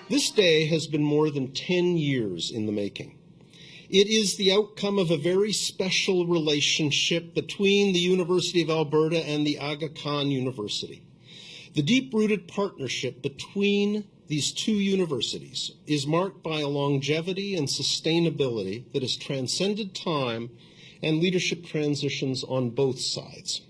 This day has been more than 10 years in the making. It is the outcome of a very special relationship between the University of Alberta and the Aga Khan University. The deep-rooted partnership between these two universities is marked by a longevity and sustainability that has transcended time and leadership transitions on both sides.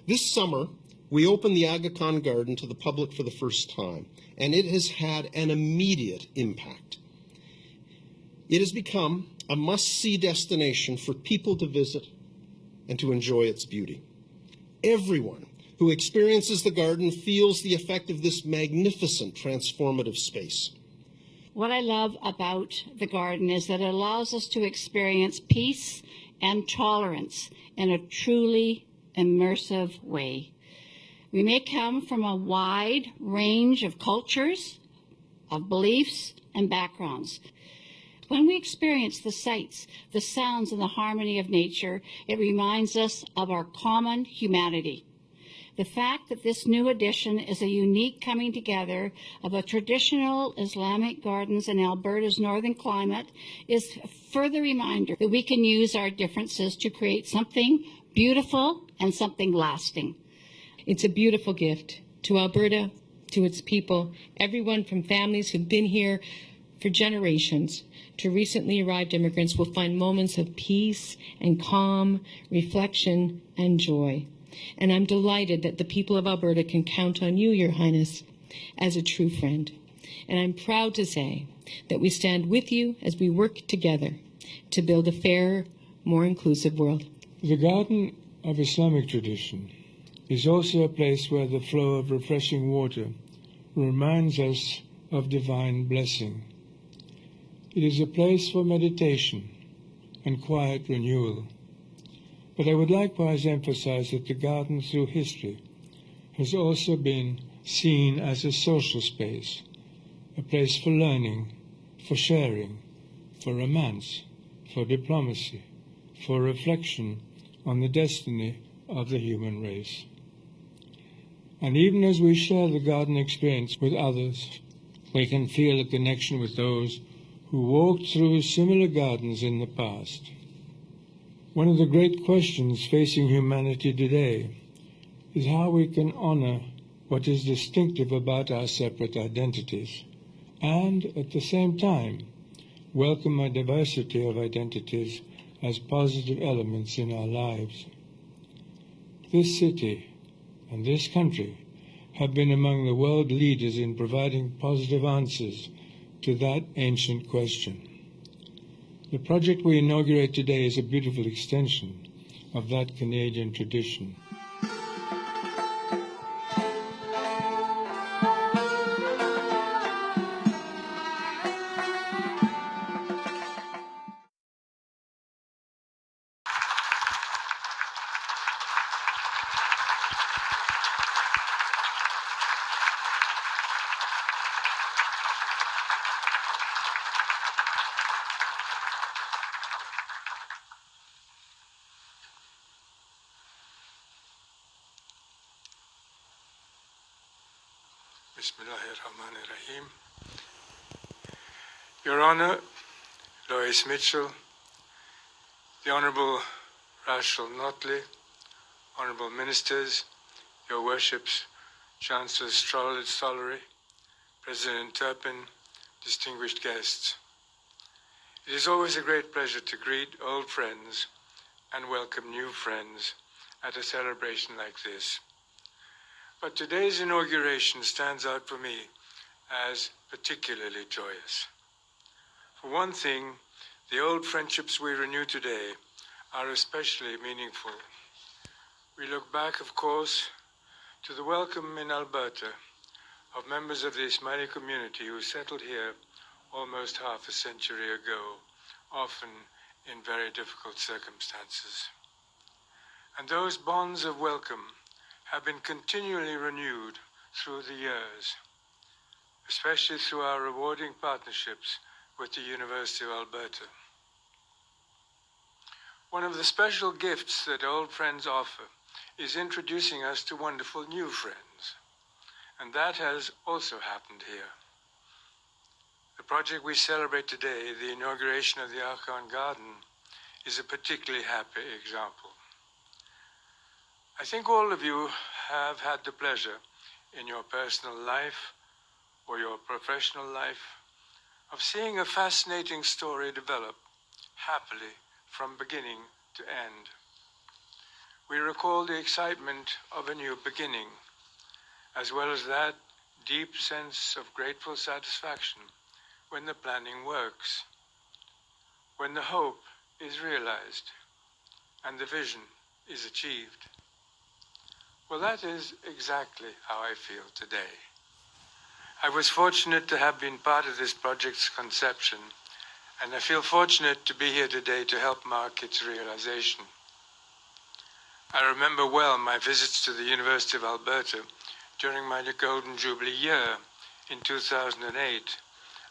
This summer, we opened the Aga Khan Garden to the public for the first time, and it has had an immediate impact. It has become a must-see destination for people to visit and to enjoy its beauty. Everyone who experiences the garden feels the effect of this magnificent transformative space. What I love about the garden is that it allows us to experience peace and tolerance in a truly immersive way. We may come from a wide range of cultures, of beliefs, and backgrounds. When we experience the sights, the sounds, and the harmony of nature, it reminds us of our common humanity. The fact that this new addition is a unique coming together of a traditional Islamic gardens in Alberta's northern climate is a further reminder that we can use our differences to create something beautiful and something lasting. It's a beautiful gift to Alberta, to its people, everyone from families who've been here for generations to recently arrived immigrants will find moments of peace and calm, reflection and joy. And I'm delighted that the people of Alberta can count on you, Your Highness, as a true friend. And I'm proud to say that we stand with you as we work together to build a fairer, more inclusive world. The Garden of Islamic tradition is also a place where the flow of refreshing water reminds us of divine blessing. It is a place for meditation and quiet renewal. But I would likewise emphasize that the garden through history has also been seen as a social space, a place for learning, for sharing, for romance, for diplomacy, for reflection on the destiny of the human race. And even as we share the garden experience with others, we can feel a connection with those who walked through similar gardens in the past. One of the great questions facing humanity today is how we can honor what is distinctive about our separate identities and, at the same time, welcome a diversity of identities as positive elements in our lives. This city and this country have been among the world leaders in providing positive answers to that ancient question. The project we inaugurate today is a beautiful extension of that Canadian tradition. Bismillahirrahmanirrahim. Your Honor, Lois Mitchell, the Honourable Rachel Notley, Honourable Ministers, Your Worships, Chancellor Stollery, President Turpin, distinguished guests. It is always a great pleasure to greet old friends and welcome new friends at a celebration like this. But today's inauguration stands out for me as particularly joyous. For one thing, the old friendships we renew today are especially meaningful. We look back, of course, to the welcome in Alberta of members of the Ismaili community who settled here almost half a century ago, often in very difficult circumstances. And those bonds of welcome have been continually renewed through the years, especially through our rewarding partnerships with the University of Alberta. One of the special gifts that old friends offer is introducing us to wonderful new friends, and that has also happened here. project we celebrate today, the inauguration of the Aga Khan Garden, is a particularly happy example. I think all of you have had the pleasure in your personal life or your professional life of seeing a fascinating story develop happily from beginning to end. We recall the excitement of a new beginning, as well as that deep sense of grateful satisfaction when the planning works, when the hope is realized and the vision is achieved. Well, that is exactly how I feel today. I was fortunate to have been part of this project's conception, and I feel fortunate to be here today to help mark its realization. I remember well my visits to the University of Alberta during my Golden Jubilee year in 2008,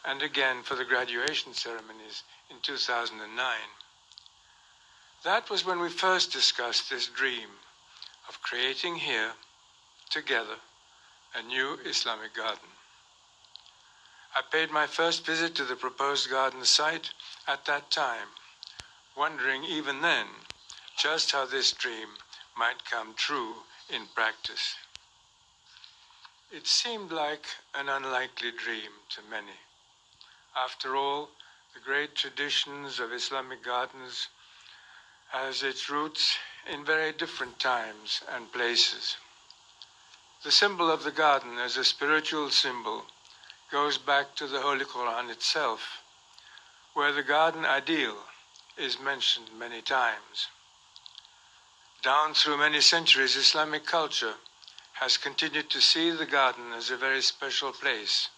and again for the graduation ceremonies in 2009. That was when we first discussed this dream of creating here, together, a new Islamic garden. I paid my first visit to the proposed garden site at that time, wondering even then just how this dream might come true in practice. It seemed like an unlikely dream to many. After all, the great traditions of Islamic gardens has its roots in very different times and places. The symbol of the garden as a spiritual symbol goes back to the Holy Quran itself, where the garden ideal is mentioned many times. Down through many centuries, Islamic culture has continued to see the garden as a very special place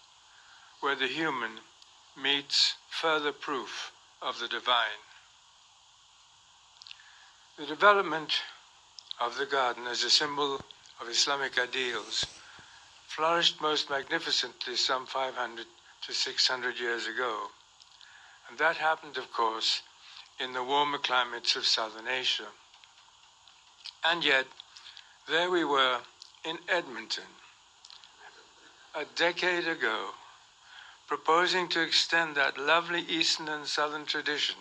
where the human meets further proof of the divine. The development of the garden as a symbol of Islamic ideals flourished most magnificently some 500 to 600 years ago. And that happened, of course, in the warmer climates of Southern Asia. And yet, there we were in Edmonton, a decade ago, proposing to extend that lovely Eastern and Southern tradition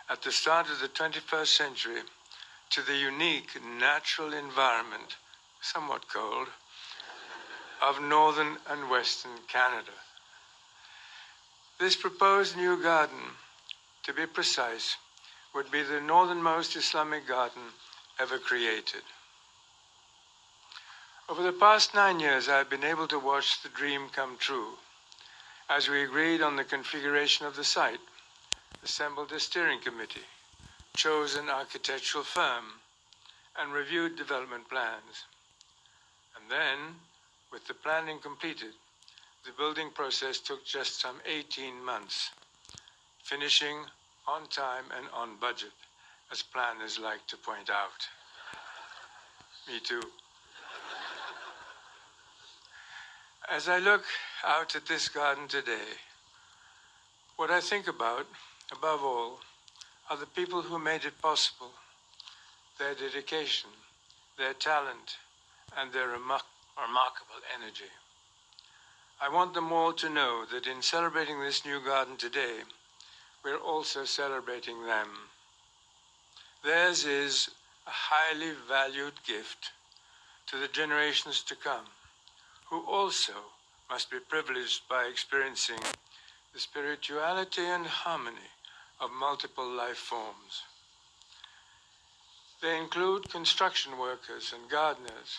at the start of the 21st century to the unique natural environment, somewhat cold, of northern and western Canada. This proposed new garden, to be precise, would be the northernmost Islamic garden ever created. Over the past 9 years, I have been able to watch the dream come true as we agreed on the configuration of the site, assembled a steering committee, chose an architectural firm, and reviewed development plans. And then, with the planning completed, the building process took just some 18 months, finishing on time and on budget, as planners like to point out. Me too. As I look out at this garden today, what I think about, above all, are the people who made it possible, their dedication, their talent, and their remarkable energy. I want them all to know that in celebrating this new garden today, we're also celebrating them. Theirs is a highly valued gift to the generations to come, who also must be privileged by experiencing the spirituality and harmony of multiple life forms. They include construction workers and gardeners,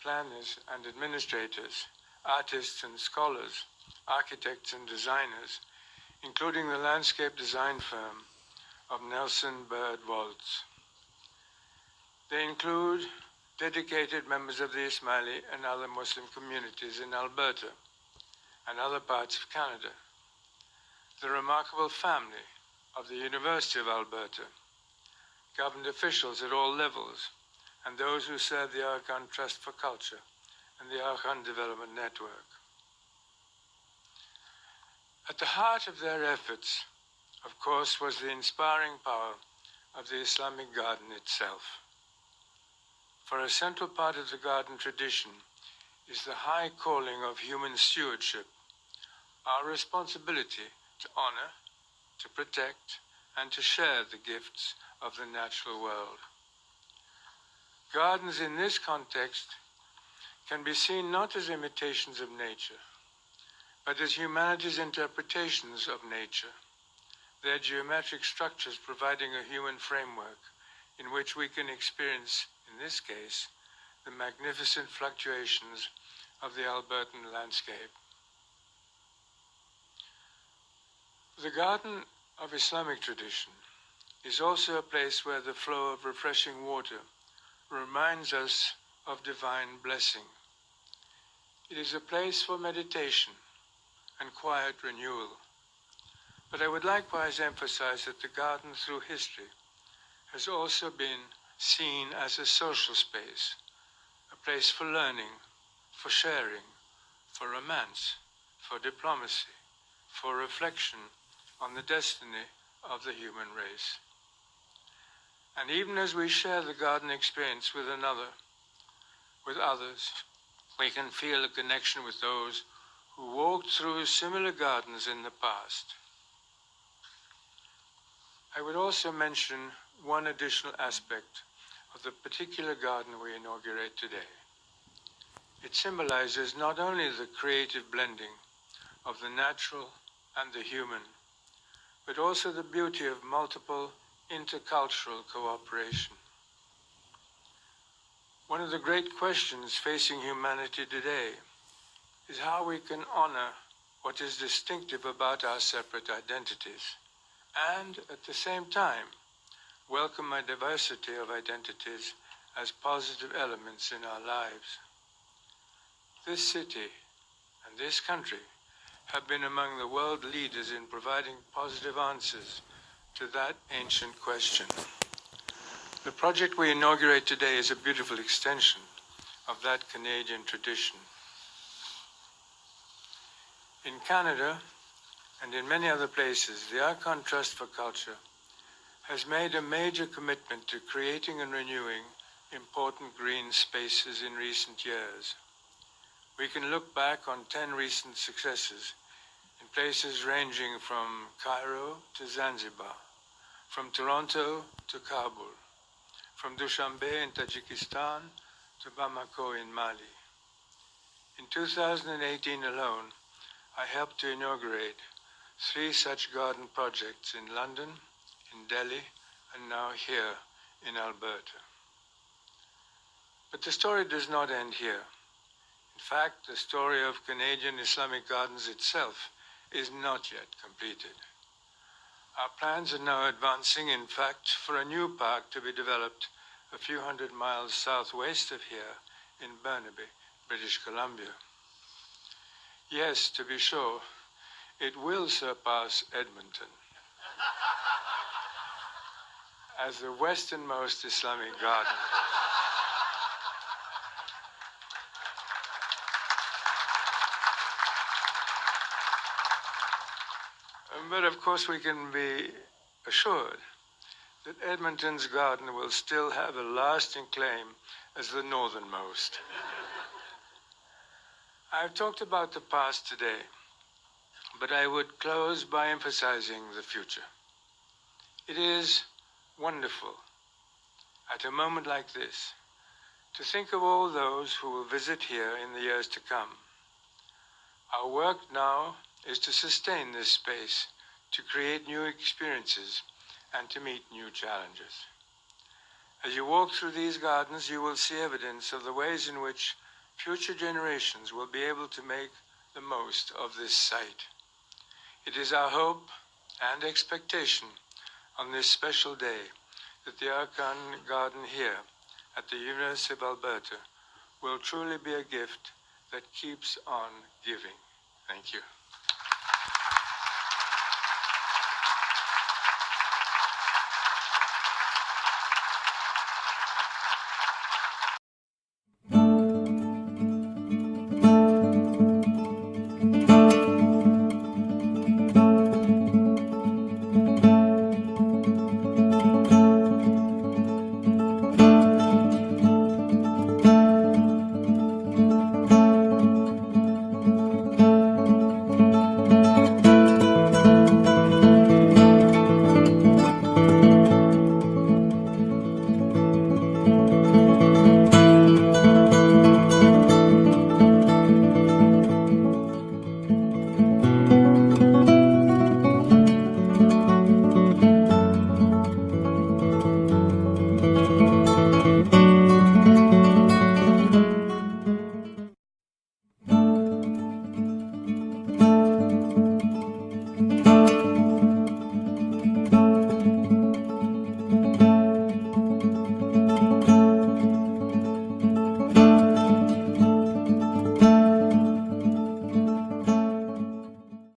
planners and administrators, artists and scholars, architects and designers, including the landscape design firm of Nelson Bird Waltz. They include dedicated members of the Ismaili and other Muslim communities in Alberta and other parts of Canada, the remarkable family of the University of Alberta, government officials at all levels, and those who serve the Aga Khan Trust for Culture and the Aga Khan Development Network. At the heart of their efforts, of course, was the inspiring power of the Islamic garden itself. For a central part of the garden tradition is the high calling of human stewardship, our responsibility to honor, to protect, and to share the gifts of the natural world. Gardens in this context can be seen not as imitations of nature, but as humanity's interpretations of nature, their geometric structures providing a human framework in which we can experience, in this case, the magnificent fluctuations of the Albertan landscape. The garden of Islamic tradition is also a place where the flow of refreshing water reminds us of divine blessing. It is a place for meditation and quiet renewal. But I would likewise emphasize that the garden through history has also been seen as a social space, a place for learning, for sharing, for romance, for diplomacy, for reflection on the destiny of the human race. And even as we share the garden experience with others, we can feel a connection with those who walked through similar gardens in the past. I would also mention one additional aspect of the particular garden we inaugurate today. It symbolizes not only the creative blending of the natural and the human, but also the beauty of multiple intercultural cooperation. One of the great questions facing humanity today is how we can honor what is distinctive about our separate identities, and at the same time, welcome a diversity of identities as positive elements in our lives. This city and this country have been among the world leaders in providing positive answers to that ancient question. The project we inaugurate today is a beautiful extension of that Canadian tradition. In Canada and in many other places, the Aga Khan Trust for Culture has made a major commitment to creating and renewing important green spaces in recent years. We can look back on 10 recent successes in places ranging from Cairo to Zanzibar, from Toronto to Kabul, from Dushanbe in Tajikistan to Bamako in Mali. In 2018 alone, I helped to inaugurate 3 such garden projects in London, in Delhi, and now here in Alberta. But the story does not end here. In fact, the story of Canadian Islamic Gardens itself is not yet completed. Our plans are now advancing, in fact, for a new park to be developed a few hundred miles southwest of here in Burnaby, British Columbia. Yes, to be sure, it will surpass Edmonton as the westernmost Islamic garden. But of course we can be assured that Edmonton's garden will still have a lasting claim as the northernmost. I've talked about the past today, but I would close by emphasizing the future. It is wonderful, at a moment like this, to think of all those who will visit here in the years to come. Our work now is to sustain this space, to create new experiences, and to meet new challenges. As you walk through these gardens, you will see evidence of the ways in which future generations will be able to make the most of this site. It is our hope and expectation on this special day that the Aga Khan Garden here at the University of Alberta will truly be a gift that keeps on giving. Thank you.